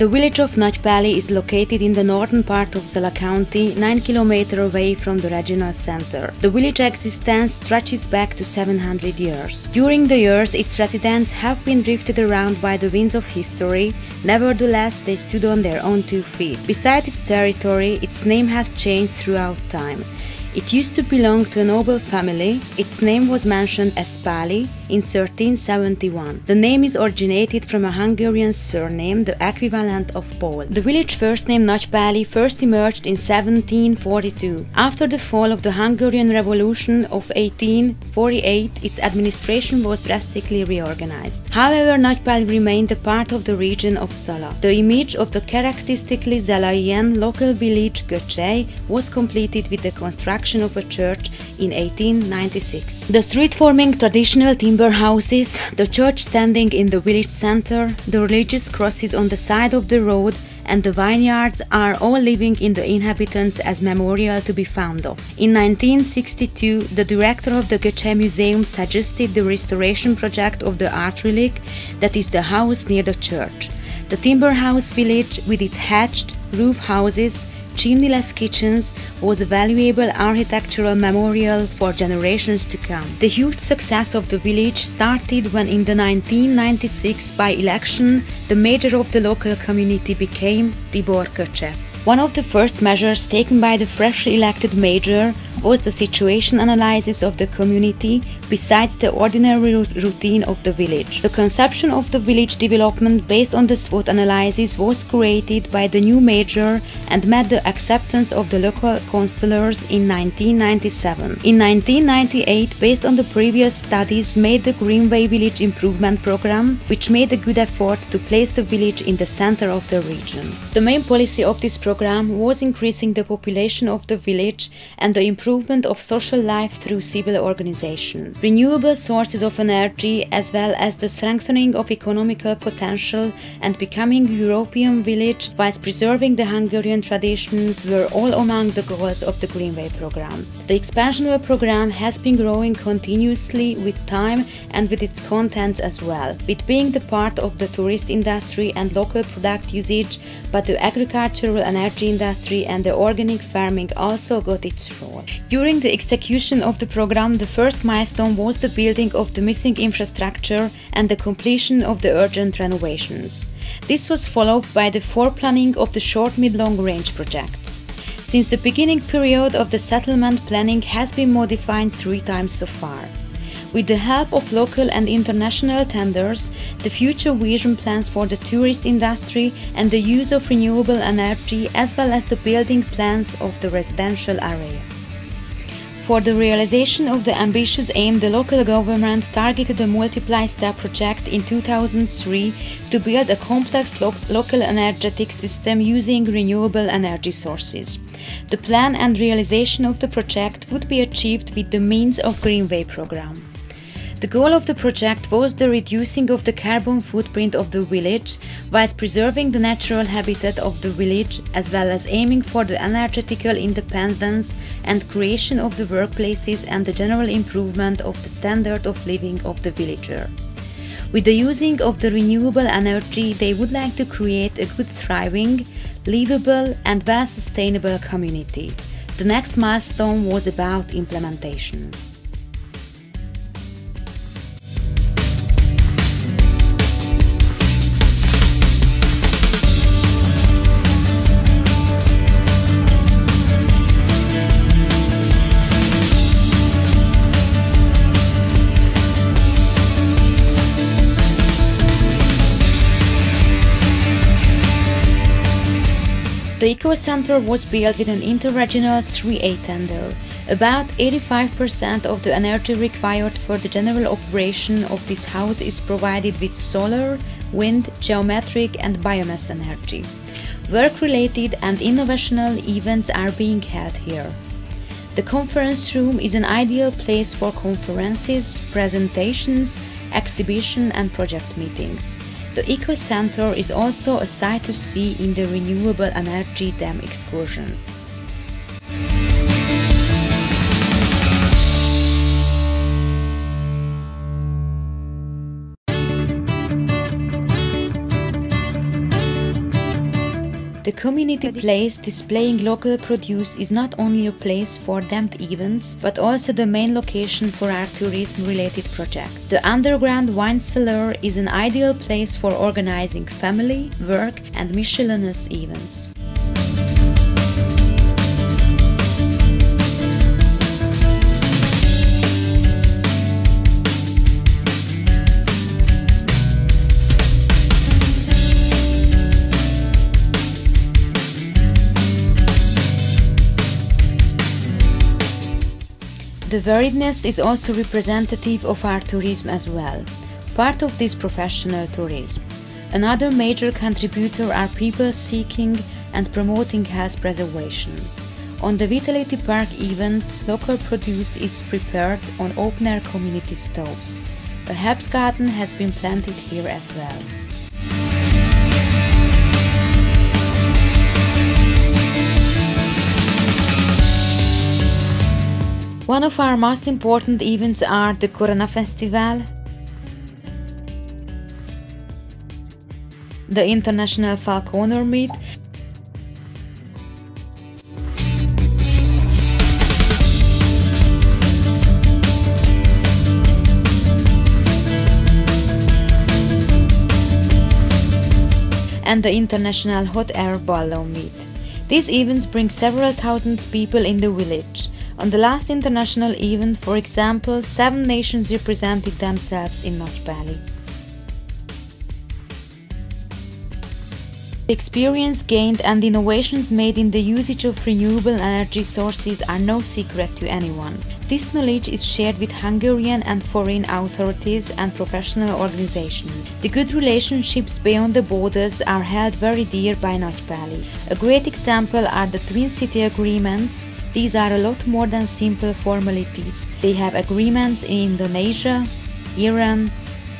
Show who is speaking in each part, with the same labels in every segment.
Speaker 1: The village of Nagypali is located in the northern part of Zala County, 9 km away from the regional center. The village existence stretches back to 700 years. During the years, its residents have been drifted around by the winds of history. Nevertheless, they stood on their own 2 feet. Besides its territory, its name has changed throughout time. It used to belong to a noble family. Its name was mentioned as Pali in 1371. The name is originated from a Hungarian surname, the equivalent of Paul. The village first name Nagypali first emerged in 1742. After the fall of the Hungarian Revolution of 1848, its administration was drastically reorganized. However, Nagypali remained a part of the region of Zala. The image of the characteristically Zalaian local village Göcsej was completed with the construction of a church in 1896. The street forming traditional timber houses, the church standing in the village center, the religious crosses on the side of the road, and the vineyards are all living in the inhabitants as memorial to be found of. In 1962, the director of the Göcsej Museum suggested the restoration project of the art relic that is the house near the church. The timber house village with its thatched roof houses, chimneyless kitchens was a valuable architectural memorial for generations to come. The huge success of the village started when in the 1996 by-election the mayor of the local community became Tibor Köcse. One of the first measures taken by the freshly elected mayor was the situation analysis of the community besides the ordinary routine of the village. The conception of the village development based on the SWOT analysis was created by the new mayor and met the acceptance of the local councillors in 1997. In 1998, based on the previous studies, made the Greenway Village Improvement Program, which made a good effort to place the village in the center of the region. The main policy of this program was increasing the population of the village and the improvement of social life through civil organization, renewable sources of energy, as well as the strengthening of economical potential and becoming a European village whilst preserving the Hungarian traditions were all among the goals of the Greenway program. The expansional program has been growing continuously with time and with its contents as well, with being the part of the tourist industry and local product usage, but the agricultural energy industry and the organic farming also got its role. During the execution of the program, the first milestone was the building of the missing infrastructure and the completion of the urgent renovations. This was followed by the foreplanning of the short, mid-long range projects. Since the beginning period of the settlement, planning has been modified 3 times so far. With the help of local and international tenders, the future vision plans for the tourist industry and the use of renewable energy, as well as the building plans of the residential area. For the realization of the ambitious aim, the local government targeted a multiply-step project in 2003 to build a complex local energetic system using renewable energy sources. The plan and realization of the project would be achieved with the means of Greenway program. The goal of the project was the reducing of the carbon footprint of the village, whilst preserving the natural habitat of the village, as well as aiming for the energetical independence and creation of the workplaces and the general improvement of the standard of living of the villager. With the using of the renewable energy, they would like to create a good, thriving, livable and well-sustainable community. The next milestone was about implementation. The eco-center was built with an interregional 3A tender. About 85% of the energy required for the general operation of this house is provided with solar, wind, geometric and biomass energy. Work-related and innovational events are being held here. The conference room is an ideal place for conferences, presentations, exhibition and project meetings. The Eco Center is also a sight to see in the renewable energy dam excursion. The community place displaying local produce is not only a place for damned events, but also the main location for our tourism-related project. The underground wine cellar is an ideal place for organizing family, work and miscellaneous events. The variedness is also representative of our tourism as well, part of this professional tourism. Another major contributor are people seeking and promoting health preservation. On the Vitality Park events, local produce is prepared on open-air community stoves. A herbs garden has been planted here as well. One of our most important events are the Corona Festival, the International Falconer Meet, and the International Hot Air Balloon Meet. These events bring several thousand people in the village. On the last international event, for example, 7 nations represented themselves in Nagypali. The experience gained and innovations made in the usage of renewable energy sources are no secret to anyone. This knowledge is shared with Hungarian and foreign authorities and professional organizations. The good relationships beyond the borders are held very dear by Nagypali. A great example are the Twin City Agreements. These are a lot more than simple formalities. They have agreements in Indonesia, Iran,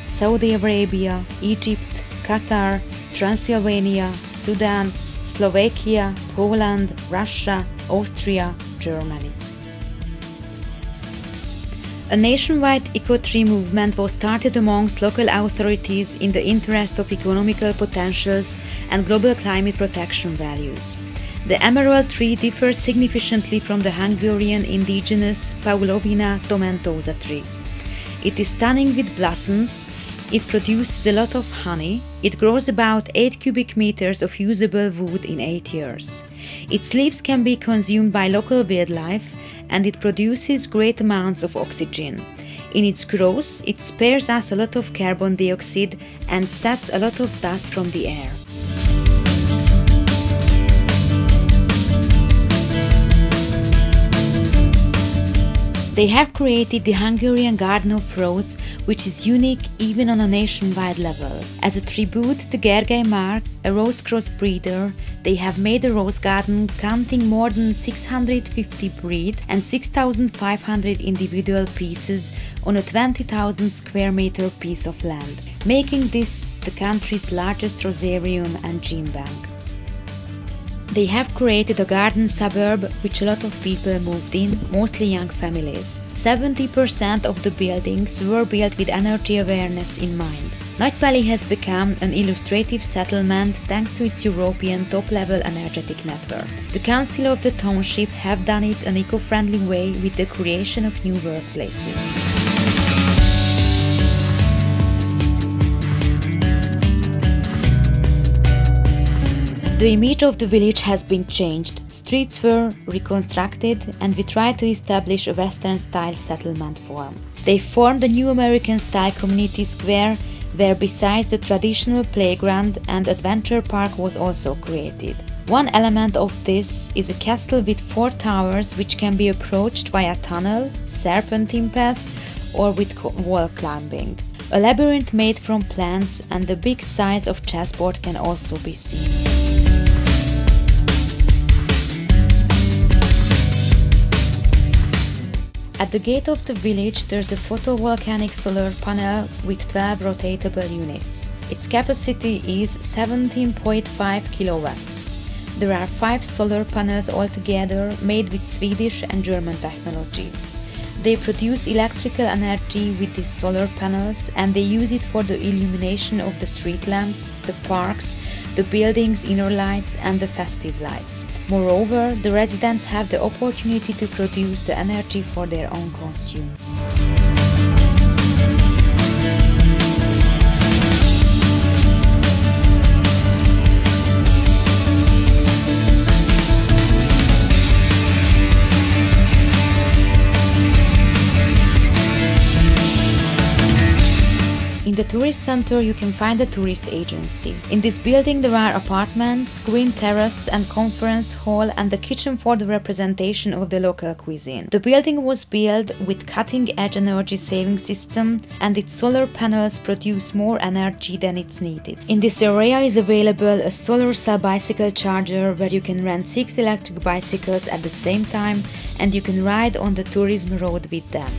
Speaker 1: Saudi Arabia, Egypt, Qatar, Transylvania, Sudan, Slovakia, Poland, Russia, Austria, Germany. A nationwide eco-tree movement was started amongst local authorities in the interest of economical potentials and global climate protection values. The emerald tree differs significantly from the Hungarian indigenous Paulovina tomentosa tree. It is stunning with blossoms, it produces a lot of honey, it grows about 8 cubic meters of usable wood in 8 years. Its leaves can be consumed by local wildlife and it produces great amounts of oxygen. In its growth, it spares us a lot of carbon dioxide and sets a lot of dust from the air. They have created the Hungarian Garden of Rose, which is unique even on a nationwide level. As a tribute to Gergely Mark, a rose cross breeder, they have made a rose garden counting more than 650 breed and 6,500 individual pieces on a 20,000 square meter piece of land, making this the country's largest rosarium and gene bank. They have created a garden suburb which a lot of people moved in, mostly young families. 70% of the buildings were built with energy awareness in mind. Nagypali has become an illustrative settlement thanks to its European top-level energetic network. The council of the township have done it an eco-friendly way with the creation of new workplaces. The image of the village has been changed, streets were reconstructed and we tried to establish a Western-style settlement form. They formed a new American-style community square where besides the traditional playground and adventure park was also created. One element of this is a castle with 4 towers which can be approached via tunnel, serpentine path or with wall climbing. A labyrinth made from plants and the big size of chessboard can also be seen. At the gate of the village there's a photovoltaic solar panel with 12 rotatable units. Its capacity is 17.5 kilowatts. There are 5 solar panels altogether made with Swedish and German technology. They produce electrical energy with these solar panels and they use it for the illumination of the street lamps, the parks, the building's inner lights and the festive lights. Moreover, the residents have the opportunity to produce the energy for their own consume. In the tourist center you can find a tourist agency. In this building there are apartments, green terrace and conference hall and the kitchen for the representation of the local cuisine. The building was built with cutting-edge energy saving system and its solar panels produce more energy than it's needed. In this area is available a solar cell bicycle charger where you can rent 6 electric bicycles at the same time and you can ride on the tourism road with them.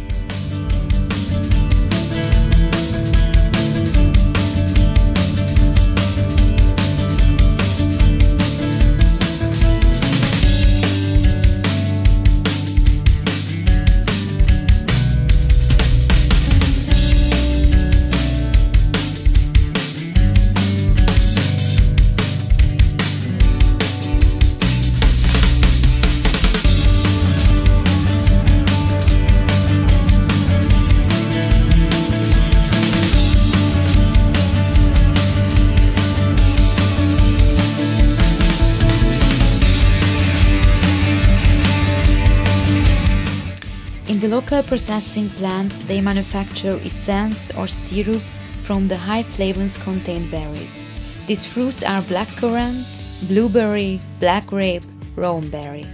Speaker 1: In the local processing plant, they manufacture essence or syrup from the high flavors contained berries. These fruits are blackcurrant, blueberry, black grape, rowan berry.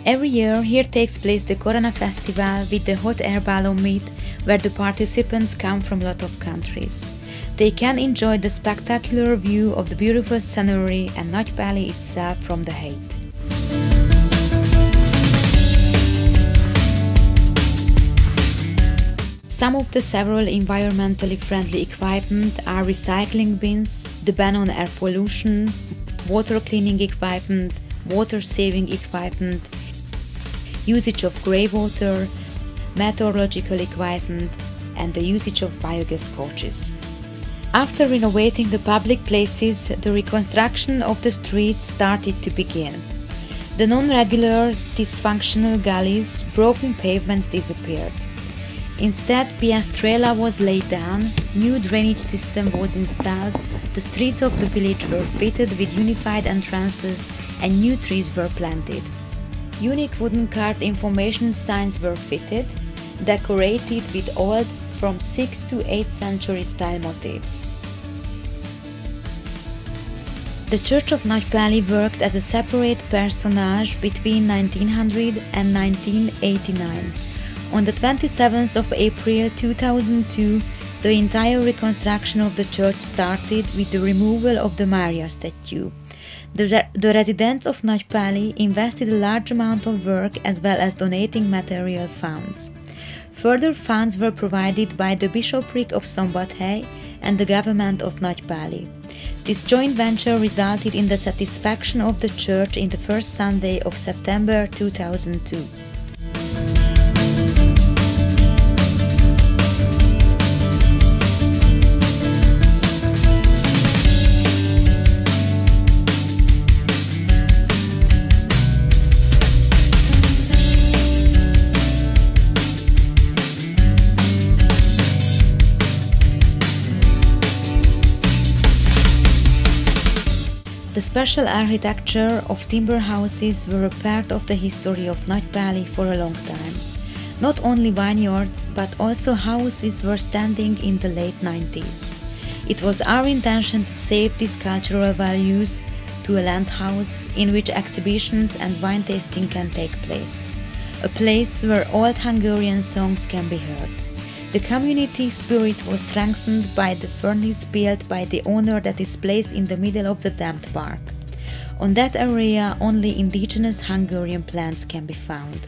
Speaker 1: Every year, here takes place the Corona Festival with the hot air balloon meet, where the participants come from a lot of countries. They can enjoy the spectacular view of the beautiful scenery and Nagypali itself from the height. Some of the several environmentally friendly equipment are recycling bins, the ban on air pollution, water cleaning equipment, water saving equipment, usage of grey water, meteorological equipment, and the usage of biogas coaches. After renovating the public places, the reconstruction of the streets started to begin. The non-regular, dysfunctional gullies, broken pavements disappeared. Instead, piastrella was laid down, new drainage system was installed, the streets of the village were fitted with unified entrances and new trees were planted. Unique wooden carved information signs were fitted, decorated with old from 6th to 8th century style motifs. The Church of Nagypali worked as a separate personage between 1900 and 1989. On the 27th of April 2002, the entire reconstruction of the church started with the removal of the Maria statue. The residents of Nagypali invested a large amount of work as well as donating material funds. Further funds were provided by the Bishopric of Szombathely and the government of Nagypali. This joint venture resulted in the satisfaction of the church in the first Sunday of September 2002. The special architecture of timber houses were a part of the history of Nagypali for a long time. Not only vineyards, but also houses were standing in the late 90s. It was our intention to save these cultural values to a land house in which exhibitions and wine tasting can take place. A place where old Hungarian songs can be heard. The community spirit was strengthened by the furnace built by the owner that is placed in the middle of the damped park. On that area, only indigenous Hungarian plants can be found.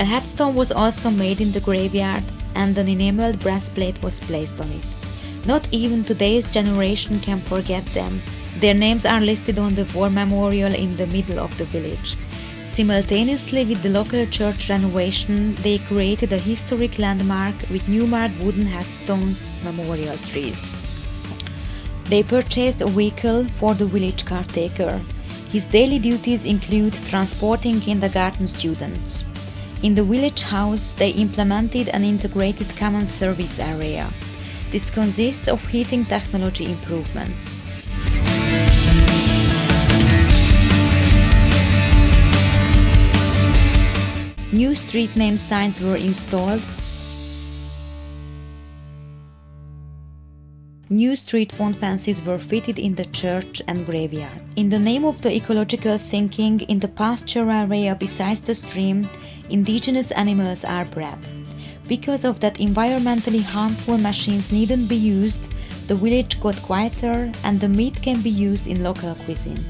Speaker 1: headstone was also made in the graveyard and an enameled brass plate was placed on it. Not even today's generation can forget them. Their names are listed on the war memorial in the middle of the village. Simultaneously with the local church renovation, they created a historic landmark with numerous wooden headstones, memorial trees. They purchased a vehicle for the village caretaker. His daily duties include transporting kindergarten students. In the village house, they implemented an integrated common service area. This consists of heating technology improvements. New street name signs were installed. New street font fences were fitted in the church and graveyard. In the name of the ecological thinking, in the pasture area besides the stream, indigenous animals are bred. Because of that, environmentally harmful machines needn't be used, the village got quieter and the meat can be used in local cuisine.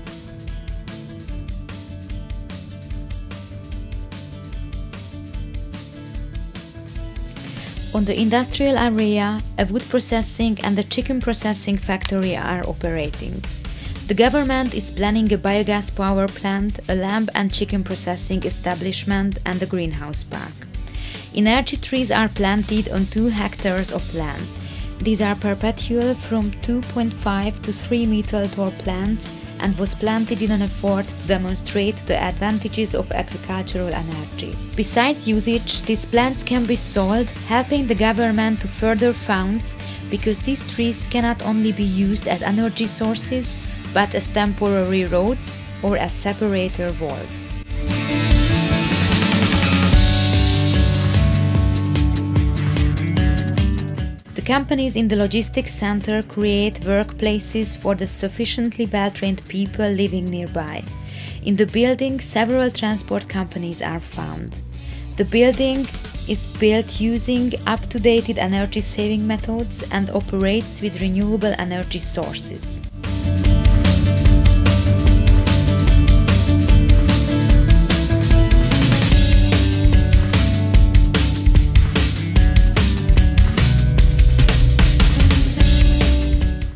Speaker 1: On the industrial area, a wood processing and a chicken processing factory are operating. The government is planning a biogas power plant, a lamb and chicken processing establishment and a greenhouse park. Energy trees are planted on 2 hectares of land. These are perpetual from 2.5 to 3 meter tall plants and was planted in an effort to demonstrate the advantages of agricultural energy. Besides usage, these plants can be sold, helping the government to further funds, because these trees cannot only be used as energy sources, but as temporary roads or as separator walls. Companies in the logistics center create workplaces for the sufficiently well-trained people living nearby. In the building, several transport companies are found. The building is built using up-to-date energy-saving methods and operates with renewable energy sources.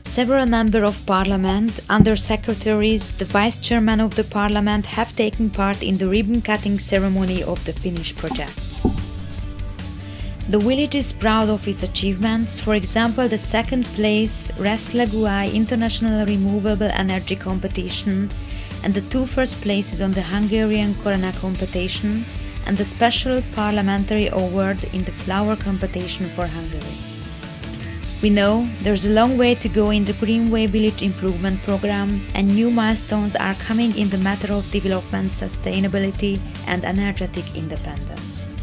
Speaker 1: Several members of parliament, under-secretaries, the vice-chairman of the parliament have taken part in the ribbon-cutting ceremony of the finished projects. The village is proud of its achievements, for example the 2nd place Reszleguai International Renewable Energy Competition and the 2 first places on the Hungarian Corona competition and the special parliamentary award in the flower competition for Hungary. We know there's a long way to go in the Greenway Village Improvement Program, and new milestones are coming in the matter of development, sustainability and energetic independence.